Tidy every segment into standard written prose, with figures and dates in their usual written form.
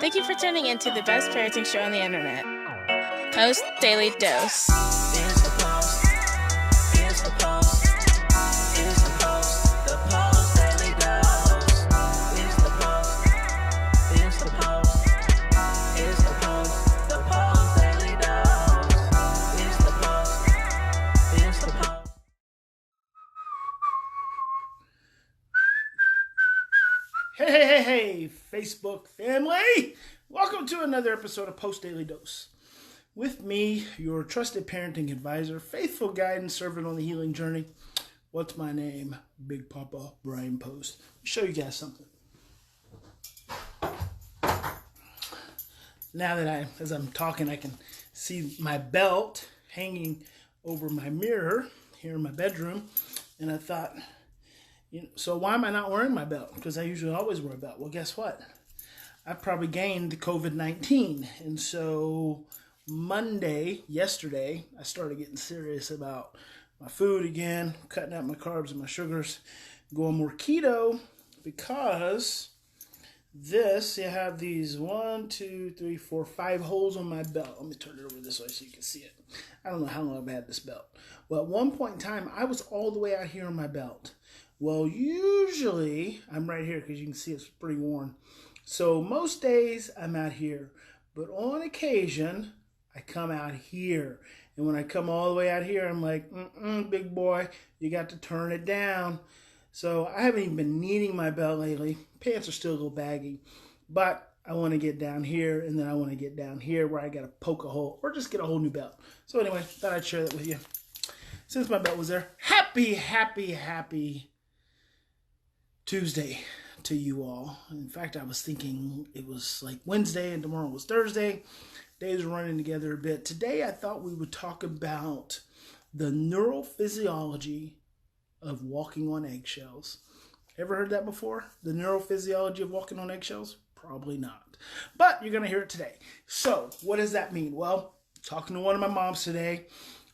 Thank you for tuning in to the best parenting show on the internet, Post Daily Dose. It's the Post. It's the Post. It's the Post. The Post Daily Dose. It's the Post. It's the Post. It's the Post. The Post Daily Dose. It's the Post. It's the Post. Hey, Facebook family! Welcome to another episode of Post Daily Dose. With me, your trusted parenting advisor, faithful guide and servant on the healing journey. What's my name? Big Papa Brian+Post. Let me show you guys something. Now that as I'm talking, I can see my belt hanging over my mirror here in my bedroom. And I thought, so why am I not wearing my belt? Because I usually always wear a belt. Well, guess what? I probably gained COVID-19. And so yesterday, I started getting serious about my food again, cutting out my carbs and my sugars, going more keto, because you have these 1, 2, 3, 4, 5 holes on my belt. Let me turn it over this way so you can see it. I don't know how long I've had this belt. Well, at one point in time, I was all the way out here on my belt. Well, usually, I'm right here because you can see it's pretty worn. So most days, I'm out here. But on occasion, I come out here. And when I come all the way out here, I'm like, big boy, you got to turn it down. So I haven't even been needing my belt lately. Pants are still a little baggy. But I want to get down here, and then I want to get down here where I got to poke a hole or just get a whole new belt. So anyway, thought I'd share that with you. Since my belt was there, happy Tuesday to you all. In fact, I was thinking it was like Wednesday and tomorrow was Thursday. Days are running together a bit. Today, I thought we would talk about the neurophysiology of walking on eggshells. Ever heard that before? The neurophysiology of walking on eggshells? Probably not. But you're going to hear it today. So, what does that mean? Well, talking to one of my moms today,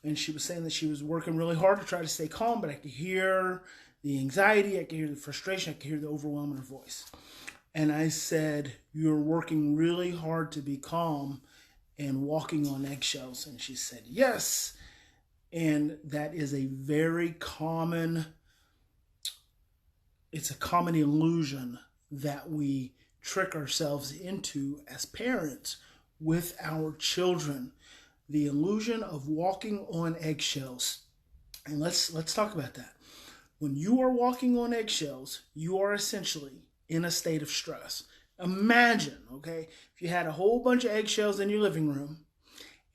and she was saying that she was working really hard to try to stay calm, but I could hear the anxiety, I could hear the frustration, I could hear the overwhelm in her voice. And I said, you're working really hard to be calm and walking on eggshells. And she said, yes. And that is a very common, it's a common illusion that we trick ourselves into as parents with our children. The illusion of walking on eggshells. And let's talk about that. When you are walking on eggshells, you are essentially in a state of stress. Imagine, okay, if you had a whole bunch of eggshells in your living room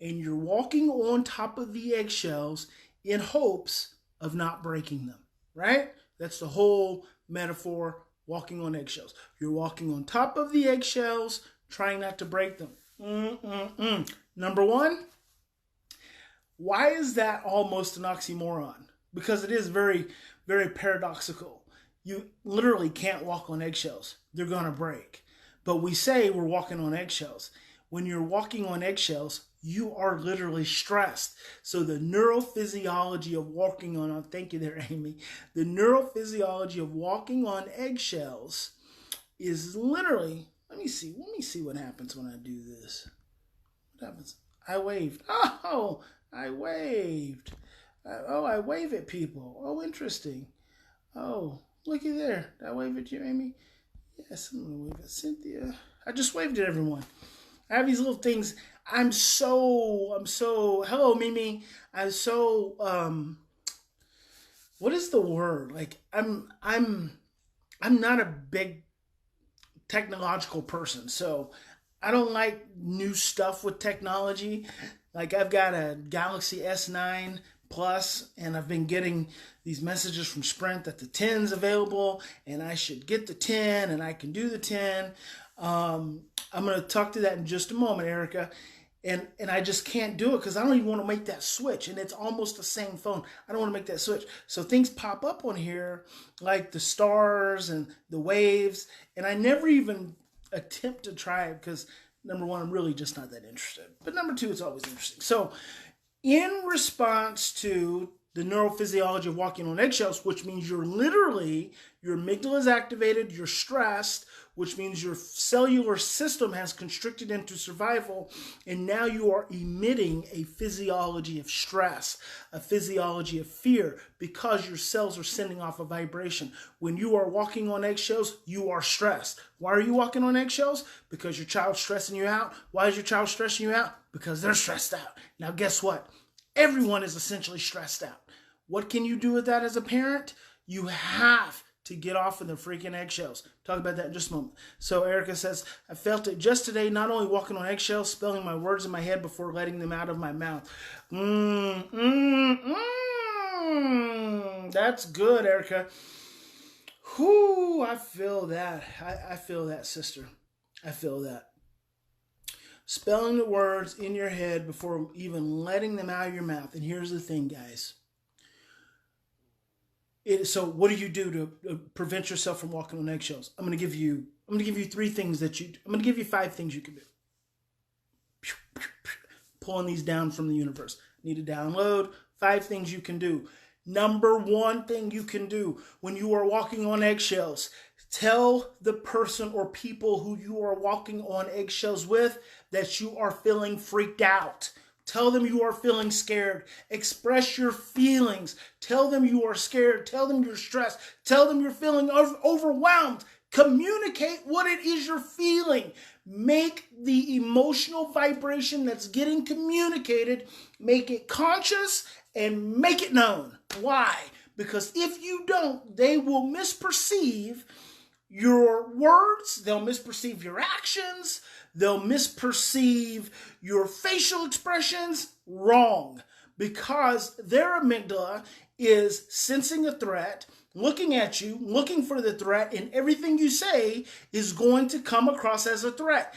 and you're walking on top of the eggshells in hopes of not breaking them, right? That's the whole metaphor, walking on eggshells. You're walking on top of the eggshells, trying not to break them. Number one, why is that almost an oxymoron? Because it is very, very paradoxical. You literally can't walk on eggshells. They're going to break. But we say we're walking on eggshells. When you're walking on eggshells, you are literally stressed. So the neurophysiology of walking on, thank you there, Amy. The neurophysiology of walking on eggshells is literally, let me see what happens when I do this. What happens? I waved. Oh, I waved. I wave at people. Oh, interesting. Oh, looky there. Did I wave at you, Amy? Yes, I'm going to wave at Cynthia. I just waved at everyone. I have these little things. I'm so, hello, Mimi. I'm so, what is the word? Like, I'm not a big technological person, so I don't like new stuff with technology. Like, I've got a Galaxy S9 Plus, and I've been getting these messages from Sprint that the 10's available, and I should get the 10, and I can do the 10. I'm going to talk to that in just a moment, Erica. And I just can't do it because I don't even want to make that switch. And it's almost the same phone. I don't want to make that switch. So things pop up on here like the stars and the waves. And I never even attempt to try it because, number one, I'm really just not that interested. But number two, it's always interesting. So in response to the neurophysiology of walking on eggshells, which means your amygdala is activated, you're stressed, which means your cellular system has constricted into survival, and now you are emitting a physiology of stress, a physiology of fear, because your cells are sending off a vibration. When you are walking on eggshells, you are stressed. Why are you walking on eggshells? Because your child's stressing you out. Why is your child stressing you out? Because they're stressed out. Now guess what? Everyone is essentially stressed out. What can you do with that as a parent? You have to get off of the freaking eggshells. Talk about that in just a moment. So Erica says, I felt it just today, not only walking on eggshells, spelling my words in my head before letting them out of my mouth. That's good, Erica. Whoo, I feel that. I feel that, sister. I feel that. Spelling the words in your head before even letting them out of your mouth. And here's the thing, guys. So what do you do to prevent yourself from walking on eggshells? I'm going to give you 3 things I'm going to give you 5 things you can do. Pulling these down from the universe. Need to download 5 things you can do. Number 1 thing you can do when you are walking on eggshells, tell the person or people who you are walking on eggshells with that you are feeling freaked out. Tell them you are feeling scared. Express your feelings. Tell them you are scared. Tell them you're stressed. Tell them you're feeling overwhelmed. Communicate what it is you're feeling. Make the emotional vibration that's getting communicated, make it conscious and make it known. Why? Because if you don't, they will misperceive your words, they'll misperceive your actions, they'll misperceive your facial expressions wrong, because their amygdala is sensing a threat, looking at you, looking for the threat, and everything you say is going to come across as a threat.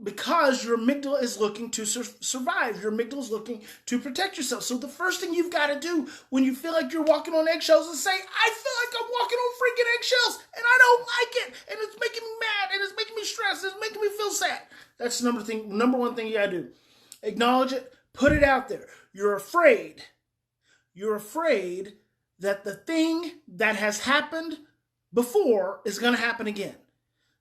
Because your amygdala is looking to survive. Your amygdala is looking to protect yourself. So the first thing you've got to do when you feel like you're walking on eggshells is say, I feel like I'm walking on freaking eggshells and I don't like it. And it's making me mad and it's making me stressed. It's making me feel sad. That's the number one thing you got to do. Acknowledge it. Put it out there. You're afraid. You're afraid that the thing that has happened before is going to happen again.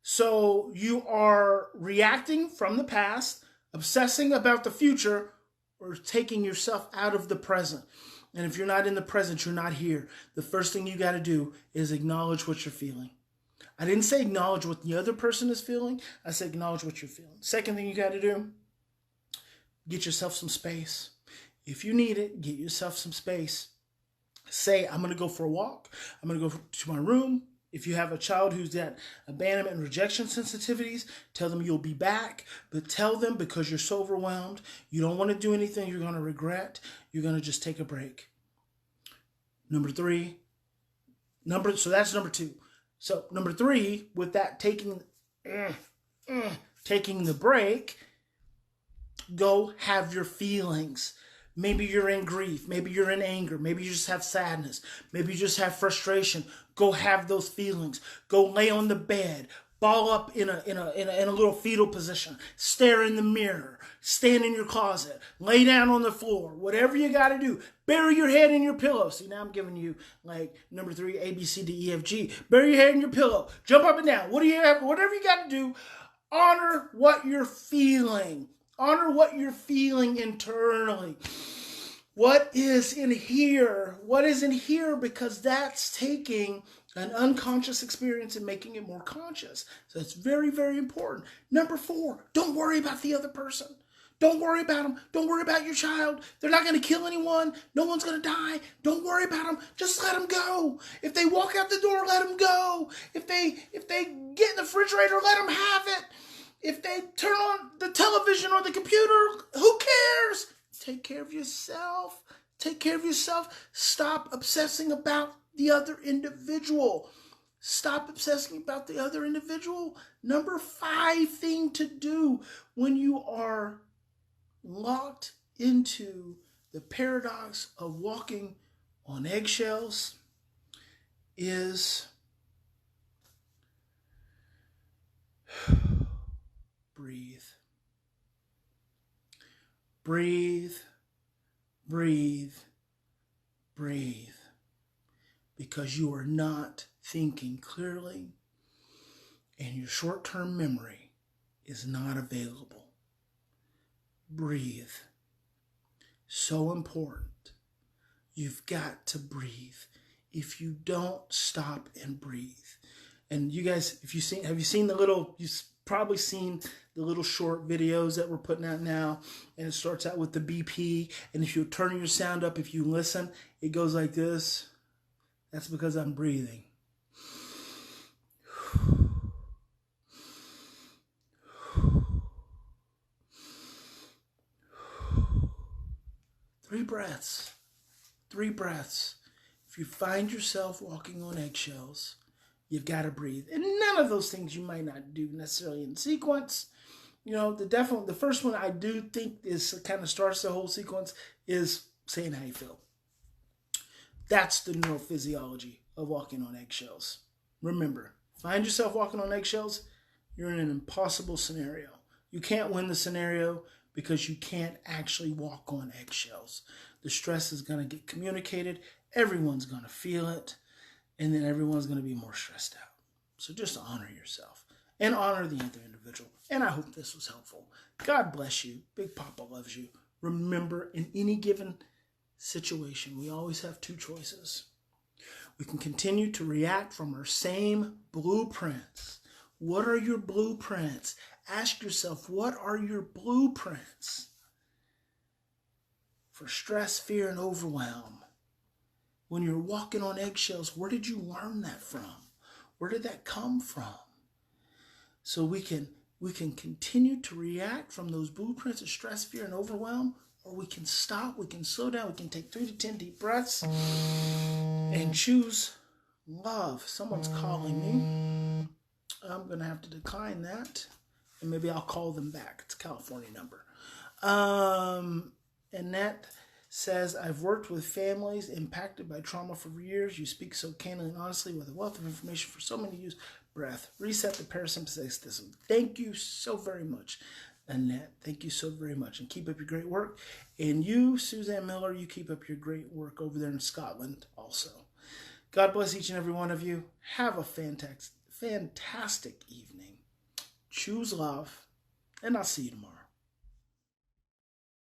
So you are reacting from the past, obsessing about the future, or taking yourself out of the present. And if you're not in the present, you're not here. The first thing you got to do is acknowledge what you're feeling. I didn't say acknowledge what the other person is feeling. I said acknowledge what you're feeling. Second thing you got to do, get yourself some space. If you need it, get yourself some space. Say, I'm going to go for a walk. I'm going to go to my room. If you have a child who's got abandonment and rejection sensitivities, tell them you'll be back. But tell them, because you're so overwhelmed, you don't want to do anything you're going to regret. You're going to just take a break. Number 3. So that's number 2. So number 3, with that taking the break, go have your feelings. Maybe you're in grief. Maybe you're in anger. Maybe you just have sadness. Maybe you just have frustration. Go have those feelings. Go lay on the bed. Ball up in a little fetal position. Stare in the mirror. Stand in your closet. Lay down on the floor. Whatever you got to do. Bury your head in your pillow. See, now I'm giving you like number 3, A, B, C, D, E, F, G. Bury your head in your pillow. Jump up and down. Whatever you got to do. Honor what you're feeling. Honor what you're feeling internally. What is in here? What is in here? Because that's taking an unconscious experience and making it more conscious. So it's very, very important. Number 4, don't worry about the other person. Don't worry about them. Don't worry about your child. They're not going to kill anyone. No one's going to die. Don't worry about them. Just let them go. If they walk out the door, let them go. If they get in the refrigerator, let them have it. If they turn on the television or the computer, who cares? Take care of yourself. Take care of yourself. Stop obsessing about the other individual. Stop obsessing about the other individual. Number 5 thing to do when you are locked into the paradox of walking on eggshells is breathe. Breathe, breathe, breathe, because you are not thinking clearly and your short-term memory is not available. Breathe. So important. You've got to breathe. If you don't stop and breathe. And you guys, have you seen you've probably seen the little short videos that we're putting out now, and it starts out with the BP, and if you turn your sound up, if you listen, it goes like this. That's because I'm breathing. 3 breaths. 3 breaths. If you find yourself walking on eggshells, you've got to breathe. And none of those things you might not do necessarily in sequence. You know, the first one I do think is kind of starts the whole sequence is saying how you feel. That's the neurophysiology of walking on eggshells. Remember, find yourself walking on eggshells, you're in an impossible scenario. You can't win the scenario because you can't actually walk on eggshells. The stress is going to get communicated, everyone's going to feel it, and then everyone's going to be more stressed out. So just honor yourself and honor the other individual. And I hope this was helpful. God bless you. Big Papa loves you. Remember, in any given situation, we always have 2 choices. We can continue to react from our same blueprints. What are your blueprints? Ask yourself, what are your blueprints for stress, fear, and overwhelm? When you're walking on eggshells, where did you learn that from? Where did that come from? So we can continue to react from those blueprints of stress, fear, and overwhelm, or we can stop, we can slow down, we can take 3 to 10 deep breaths and choose love. Someone's calling me. I'm going to have to decline that, and maybe I'll call them back. It's a California number. And that says, I've worked with families impacted by trauma for years. You speak so candidly and honestly with a wealth of information for so many use. Breath. Reset the parasympathetic system. Thank you so very much, Annette. Thank you so very much. And keep up your great work. And you, Suzanne Miller, you keep up your great work over there in Scotland also. God bless each and every one of you. Have a fantastic evening. Choose love. And I'll see you tomorrow.